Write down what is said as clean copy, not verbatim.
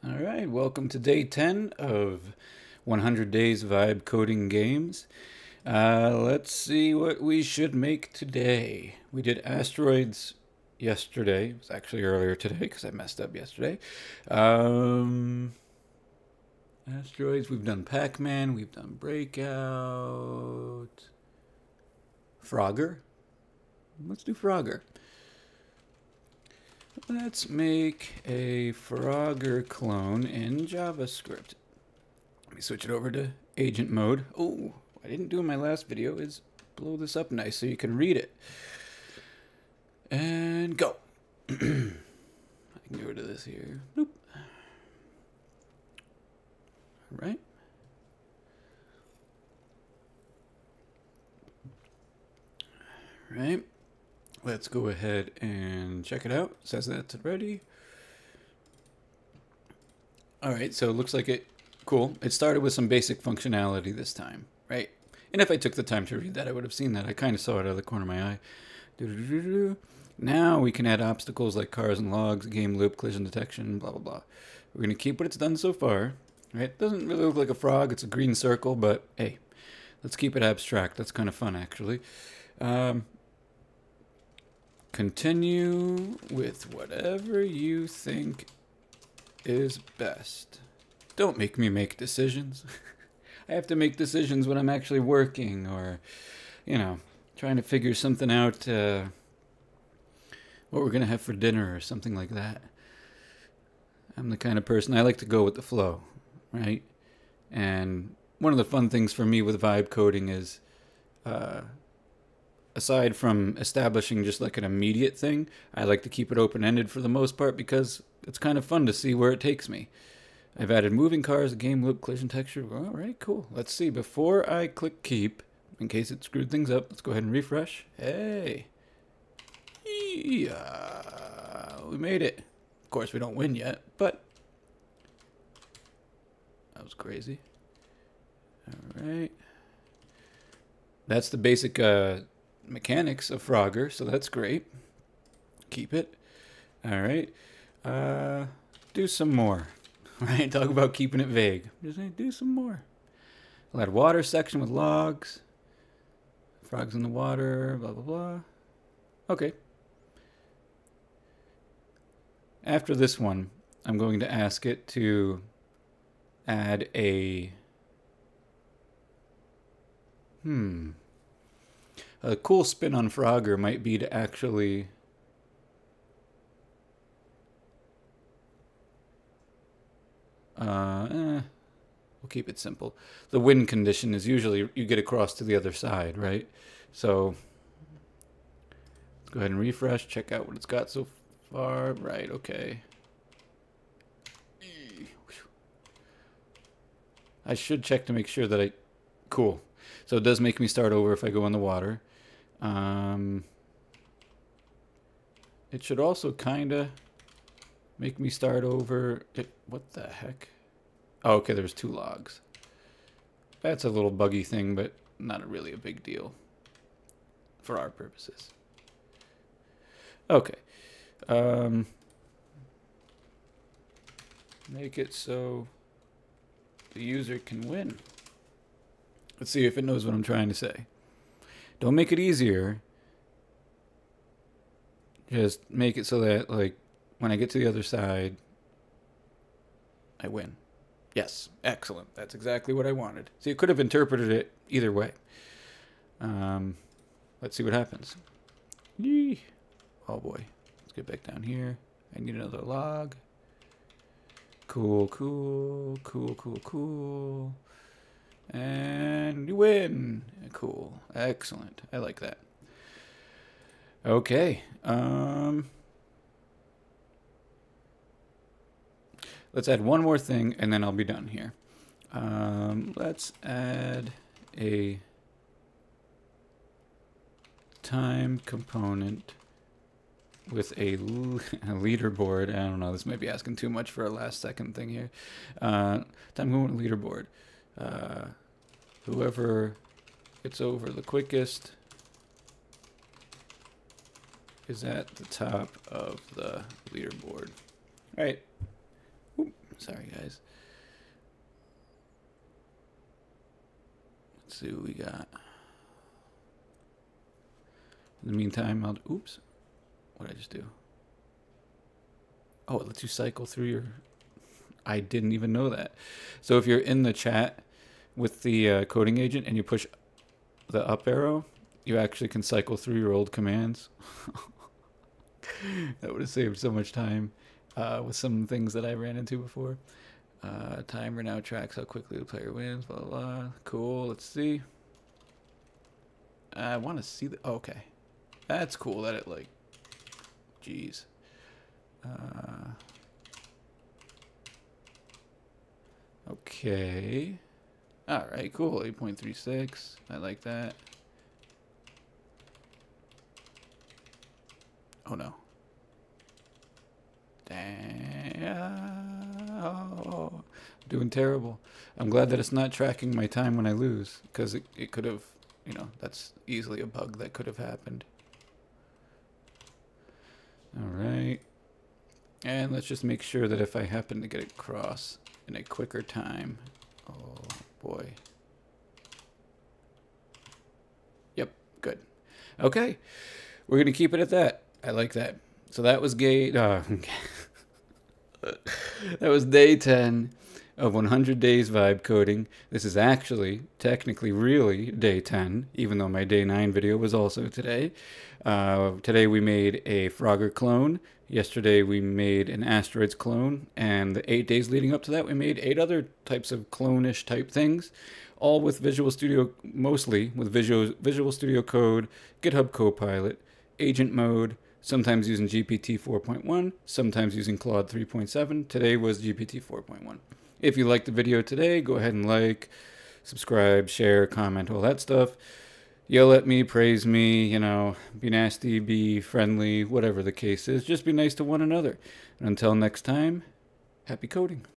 All right, welcome to day 10 of 100 Days Vibe Coding Games. Let's see what we should make today. We did asteroids yesterday. It was actually earlier today because I messed up yesterday. Asteroids, we've done Pac-Man, we've done Breakout. Frogger. Let's do Frogger. Let's make a Frogger clone in JavaScript. Let me switch it over to agent mode. Oh, what I didn't do in my last video is blow this up nice so you can read it. And go. I can get rid of this here. Nope. All right. All right. Let's go ahead and check it out. It says that's ready. All right, so it looks like it, cool. It started with some basic functionality this time, right? And if I took the time to read that, I would have seen that. I kind of saw it out of the corner of my eye. Now we can add obstacles like cars and logs, game loop, collision detection, blah, blah, blah. We're going to keep what it's done so far, right? It doesn't really look like a frog. It's a green circle, but hey, let's keep it abstract. That's kind of fun, actually. Continue with whatever you think is best. Don't make me make decisions. I have to make decisions when I'm actually working or, you know, trying to figure something out, what we're going to have for dinner or something like that. I'm the kind of person, I like to go with the flow, right? And one of the fun things for me with vibe coding is, aside from establishing just like an immediate thing, I like to keep it open-ended for the most part because it's kind of fun to see where it takes me. I've added moving cars, game loop, collision texture. All right, cool. Let's see. Before I click keep, in case it screwed things up, let's go ahead and refresh. Hey. Yeah, we made it. Of course, we don't win yet, but that was crazy. All right. That's the basic mechanics of Frogger, so that's great. Keep it. All right. Do some more. All right, talk about keeping it vague. Just say, do some more. I'll add water section with logs. Frogs in the water, blah, blah, blah. Okay. After this one, I'm going to ask it to add a... A cool spin on Frogger might be to actually we'll keep it simple. The win condition is usually you get across to the other side, right? So let's go ahead and refresh, check out what it's got so far. Right, okay. I should check to make sure that cool. So it does make me start over if I go in the water. It should also kind of make me start over. What the heck? Oh, okay, there's 2 logs. That's a little buggy thing, but not really a big deal for our purposes. Okay. Make it so the user can win. Let's see if it knows what I'm trying to say. Don't make it easier. Just make it so that, like, when I get to the other side, I win. Yes, excellent. That's exactly what I wanted. See, it could have interpreted it either way. Let's see what happens. Yee. Oh boy. Let's get back down here. I need another log. Cool, cool, cool, cool, cool. And you win. Cool. Excellent. I like that. Okay. Let's add one more thing and then I'll be done here. Let's add a time component with a leaderboard. I don't know. This might be asking too much for a last second thing here. Time component leaderboard. Whoever gets over the quickest is at the top of the leaderboard. All right. Sorry, guys. Let's see what we got. In the meantime, oops. What did I just do? Oh, it lets you cycle through your... I didn't even know that. So if you're in the chat with the coding agent and you push the up arrow, you actually can cycle through your old commands. That would have saved so much time with some things that I ran into before. Timer now tracks how quickly the player wins, blah, blah, blah. Cool, let's see. I want to see the... Oh, okay. That's cool that it, like... Jeez. Okay. Alright, cool. 8.36. I like that. Oh, no. Damn. Oh, doing terrible. I'm glad that it's not tracking my time when I lose, because it could have, you know, that's easily a bug that could have happened. Alright. And let's just make sure that if I happen to get across in a quicker time. Oh, boy. Yep, good. Okay. We're going to keep it at that. I like that. So that was that was day 10 of 100 days vibe coding. This is actually, technically, really day 10, even though my day 9 video was also today. Today we made a Frogger clone. Yesterday we made an Asteroids clone. And the 8 days leading up to that, we made 8 other types of clone-ish type things. All with Visual Studio, mostly with Visual Studio Code, GitHub Copilot, Agent Mode, sometimes using GPT 4.1, sometimes using Claude 3.7. Today was GPT 4.1. If you liked the video today, go ahead and like, subscribe, share, comment, all that stuff. Yell at me, praise me, you know, be nasty, be friendly, whatever the case is. Just be nice to one another. And until next time, happy coding.